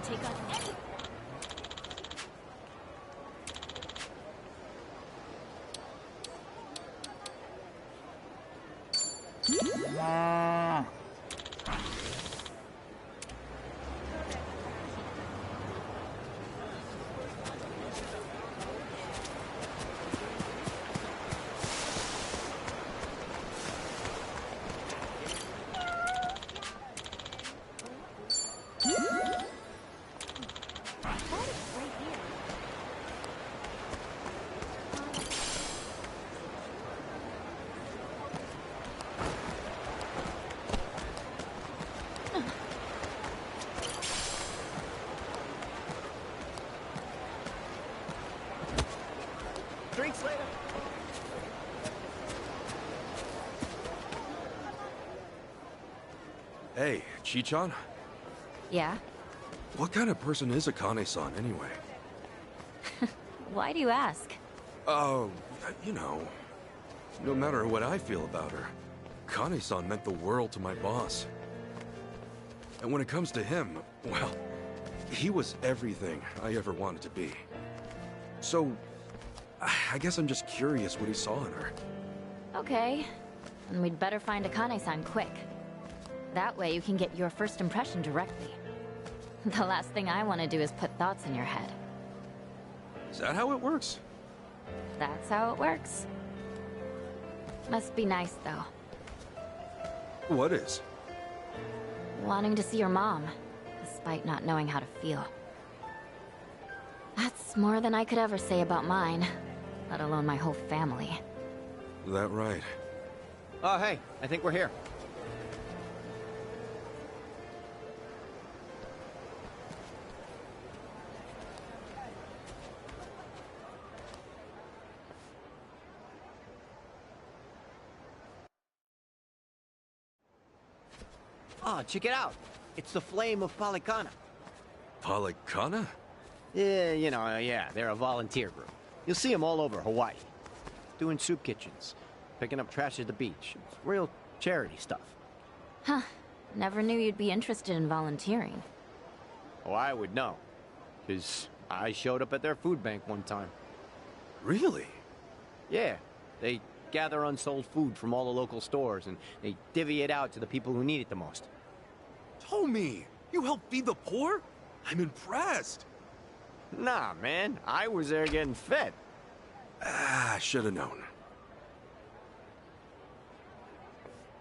take on any... Drinks later. Hey, Chi-chan? Yeah? What kind of person is Akane-san anyway? Why do you ask? Oh, you know, no matter what I feel about her, Akane-san meant the world to my boss. And when it comes to him, well, he was everything I ever wanted to be. So, I guess I'm just curious what he saw in her. Okay. Then we'd better find Akane-san quick. That way you can get your first impression directly. The last thing I want to do is put thoughts in your head. Is that how it works? That's how it works. Must be nice, though. What is? Wanting to see your mom, despite not knowing how to feel. That's more than I could ever say about mine, let alone my whole family. That right? Oh, hey, I think we're here. Oh, check it out. It's the Flame of Palikana. Palikana? Yeah, you know, yeah, they're a volunteer group. You'll see them all over Hawaii. Doing soup kitchens, picking up trash at the beach. It's real charity stuff. Huh. Never knew you'd be interested in volunteering. Oh, I would know. Because I showed up at their food bank one time. Really? Yeah, they gather unsold food from all the local stores and they divvy it out to the people who need it the most. Tommy, you help feed the poor? I'm impressed. Nah, man, I was there getting fed. Ah, should have known.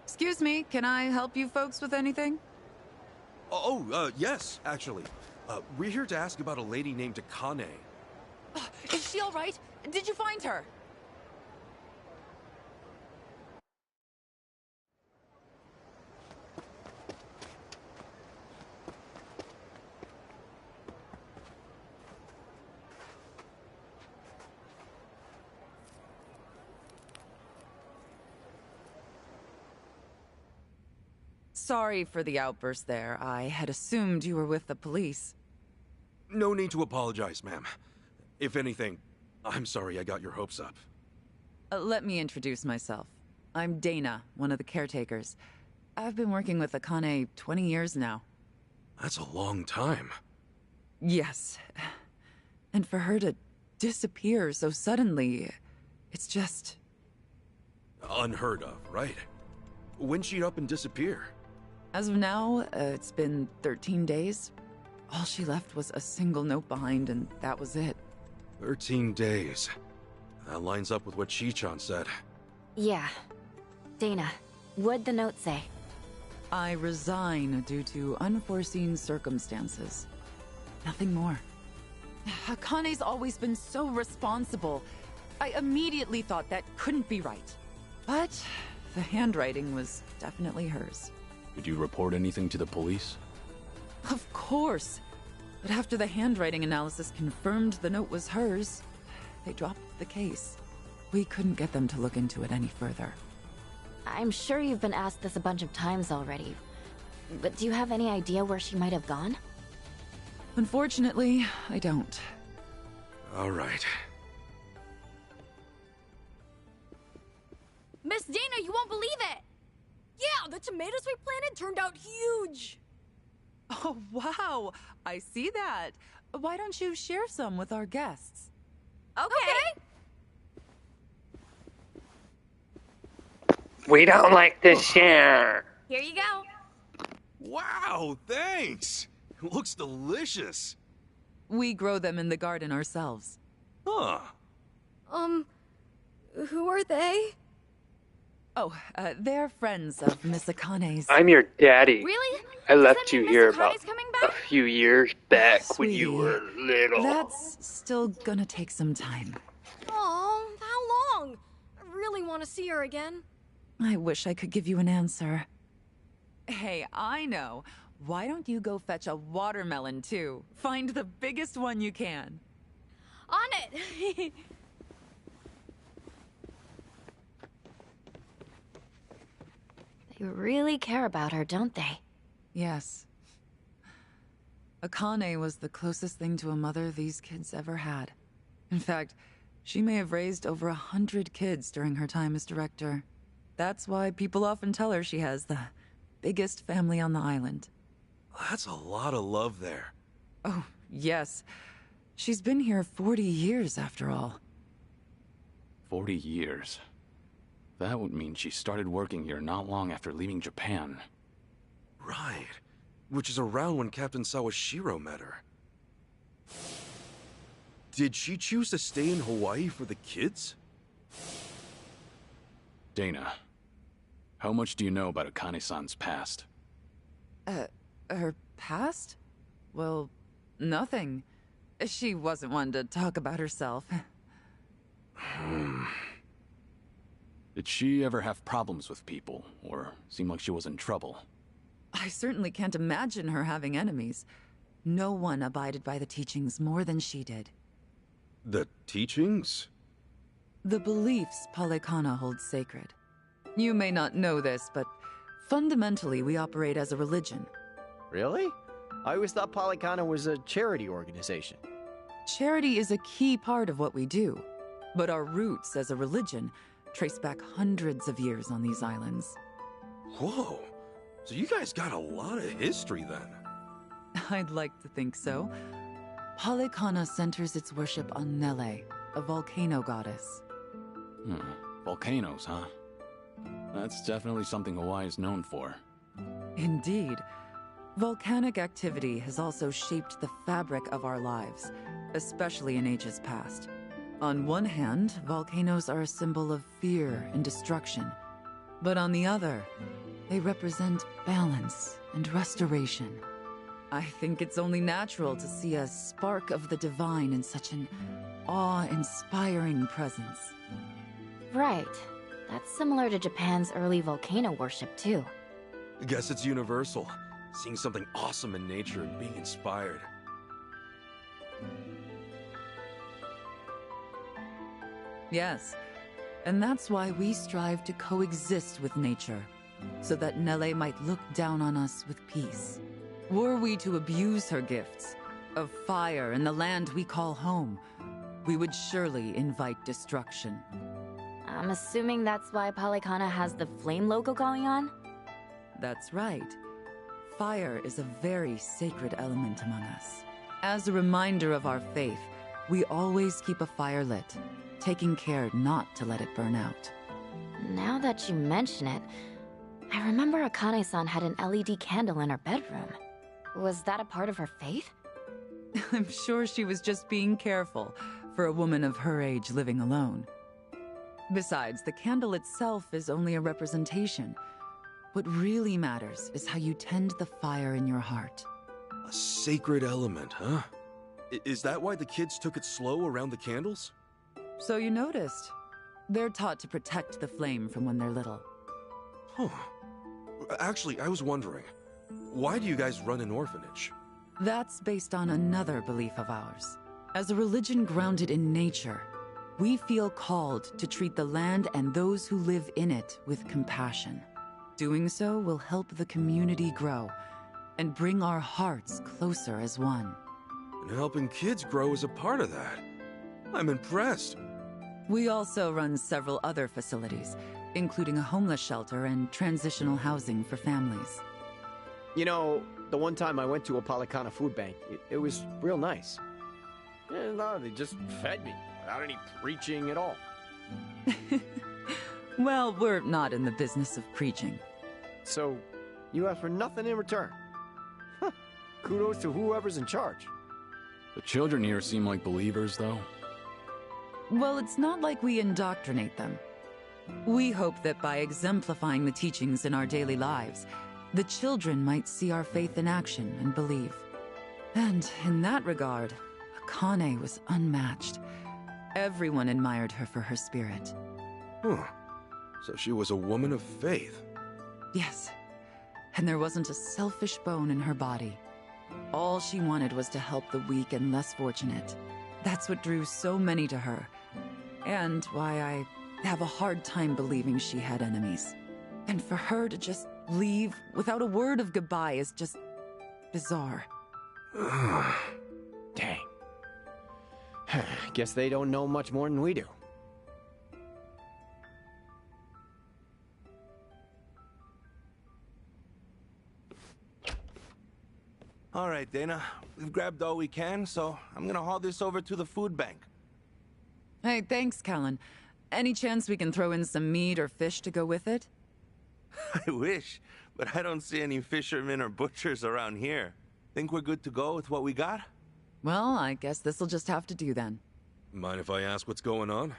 Excuse me, can I help you folks with anything? Yes, actually. We're here to ask about a lady named Akane. Is she all right? Did you find her? Sorry for the outburst there. I had assumed you were with the police. No need to apologize, ma'am. If anything, I'm sorry I got your hopes up. Let me introduce myself. I'm Dana, one of the caretakers. I've been working with Akane 20 years now. That's a long time. Yes. And for her to disappear so suddenly, it's just... Unheard of, right? When'd she up and disappear? As of now, it's been 13 days. All she left was a single note behind, and that was it. 13 days. That lines up with what Chi-chan said. Yeah. Dana, what'd the note say? I resign due to unforeseen circumstances. Nothing more. Akane's always been so responsible. I immediately thought that couldn't be right. But the handwriting was definitely hers. Did you report anything to the police? Of course. But after the handwriting analysis confirmed the note was hers, they dropped the case. We couldn't get them to look into it any further. I'm sure you've been asked this a bunch of times already, but do you have any idea where she might have gone? Unfortunately, I don't. All right. Miss Dana, you won't believe it! Yeah, the tomatoes we planted turned out huge! Oh, wow! I see that. Why don't you share some with our guests? Okay. We don't like to share. Here you go. Wow, thanks! It looks delicious. We grow them in the garden ourselves. Huh. Who are they? Oh, they're friends of Miss Akane's. I'm your daddy. Really? I Does left that you mean here Miss about Akane's coming a back? few years back when you Sweetie, were little. That's still gonna take some time. Oh, how long? I really want to see her again. I wish I could give you an answer. Hey, I know. Why don't you go fetch a watermelon, too? Find the biggest one you can. On it! They really care about her, don't they? Yes. Akane was the closest thing to a mother these kids ever had. In fact, she may have raised over 100 kids during her time as director. That's why people often tell her she has the biggest family on the island. That's a lot of love there. Oh, yes. She's been here 40 years, after all. 40 years. That would mean she started working here not long after leaving Japan. Right. Which is around when Captain Sawashiro met her. Did she choose to stay in Hawaii for the kids? Dana, how much do you know about Akane-san's past? Her past? Well, nothing. She wasn't one to talk about herself. Did she ever have problems with people, or seem like she was in trouble? I certainly can't imagine her having enemies. No one abided by the teachings more than she did. The teachings? The beliefs Palekana holds sacred. You may not know this, but fundamentally we operate as a religion. Really? I always thought Polycana was a charity organization. Charity is a key part of what we do, but our roots as a religion trace back hundreds of years on these islands. Whoa. So you guys got a lot of history then. I'd like to think so. Palekana centers its worship on Nele, a volcano goddess. Volcanoes, huh? That's definitely something Hawaii is known for. Indeed. Volcanic activity has also shaped the fabric of our lives, especially in ages past. On one hand, volcanoes are a symbol of fear and destruction. But on the other, they represent balance and restoration. I think it's only natural to see a spark of the divine in such an awe-inspiring presence. Right. That's similar to Japan's early volcano worship, too. I guess it's universal. Seeing something awesome in nature and being inspired. Yes, and that's why we strive to coexist with nature, so that Nele might look down on us with peace. Were we to abuse her gifts of fire and the land we call home, we would surely invite destruction. I'm assuming that's why Polycana has the flame logo going on? That's right. Fire is a very sacred element among us. As a reminder of our faith, we always keep a fire lit, taking care not to let it burn out. Now that you mention it, I remember Akane-san had an LED candle in her bedroom. Was that a part of her faith? I'm sure she was just being careful for a woman of her age living alone. Besides, the candle itself is only a representation. What really matters is how you tend the fire in your heart. A sacred element, huh? Is that why the kids took it slow around the candles? So you noticed. They're taught to protect the flame from when they're little. Huh. Actually, I was wondering, why do you guys run an orphanage? That's based on another belief of ours. As a religion grounded in nature, we feel called to treat the land and those who live in it with compassion. Doing so will help the community grow and bring our hearts closer as one. And helping kids grow is a part of that. I'm impressed. We also run several other facilities, including a homeless shelter and transitional housing for families. You know, the one time I went to a Palicana food bank, it was real nice. Yeah, no, they just fed me without any preaching at all. Well, we're not in the business of preaching. So, you ask for nothing in return. Huh. Kudos to whoever's in charge. The children here seem like believers, though. Well, it's not like we indoctrinate them. We hope that by exemplifying the teachings in our daily lives, the children might see our faith in action and believe. And in that regard, Akane was unmatched. Everyone admired her for her spirit. Huh. So she was a woman of faith. Yes. And there wasn't a selfish bone in her body. All she wanted was to help the weak and less fortunate. That's what drew so many to her. And why I have a hard time believing she had enemies. And for her to just leave without a word of goodbye is just bizarre. Dang. Guess they don't know much more than we do. All right, Dana. We've grabbed all we can, so I'm gonna haul this over to the food bank. Hey, thanks, Callan. Any chance we can throw in some meat or fish to go with it? I wish, but I don't see any fishermen or butchers around here. Think we're good to go with what we got? Well, I guess this'll just have to do then. Mind if I ask what's going on?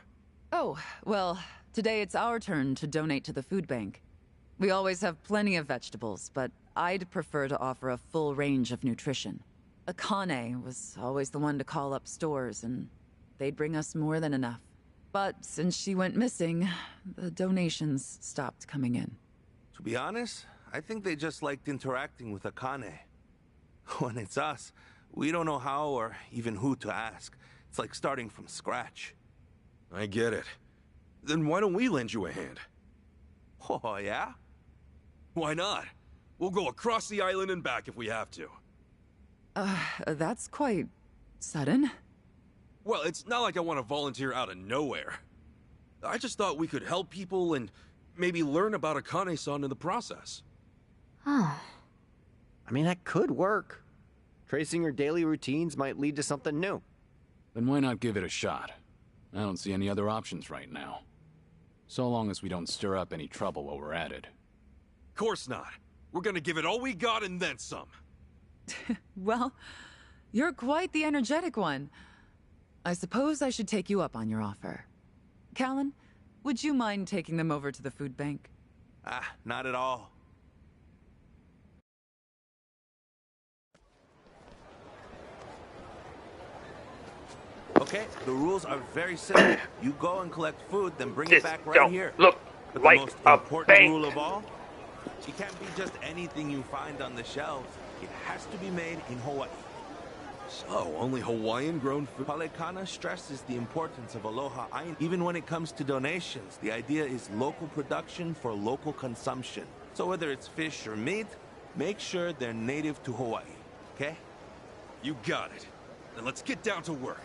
Oh, well, today it's our turn to donate to the food bank. We always have plenty of vegetables, but I'd prefer to offer a full range of nutrition. Akane was always the one to call up stores, and they'd bring us more than enough. But since she went missing, the donations stopped coming in. To be honest, I think they just liked interacting with Akane. When it's us, we don't know how or even who to ask. It's like starting from scratch. I get it. Then why don't we lend you a hand? Oh, yeah? Why not? We'll go across the island and back if we have to. That's quite sudden. Well, it's not like I want to volunteer out of nowhere. I just thought we could help people and maybe learn about Akane-san in the process. Oh. I mean, that could work. Tracing her daily routines might lead to something new. Then why not give it a shot? I don't see any other options right now. So long as we don't stir up any trouble while we're at it. Course not. We're gonna give it all we got and then some. Well, you're quite the energetic one. I suppose I should take you up on your offer. Callan, would you mind taking them over to the food bank? Not at all. Okay, the rules are very simple. You go and collect food, then bring This it back right don't here. look But like the most a important bank. rule of all, it can't be just anything you find on the shelves. It has to be made in Hawaii. So, only Hawaiian-grown food? Palecana stresses the importance of aloha aina. Even when it comes to donations, the idea is local production for local consumption. So whether it's fish or meat, make sure they're native to Hawaii, okay? You got it. Then let's get down to work.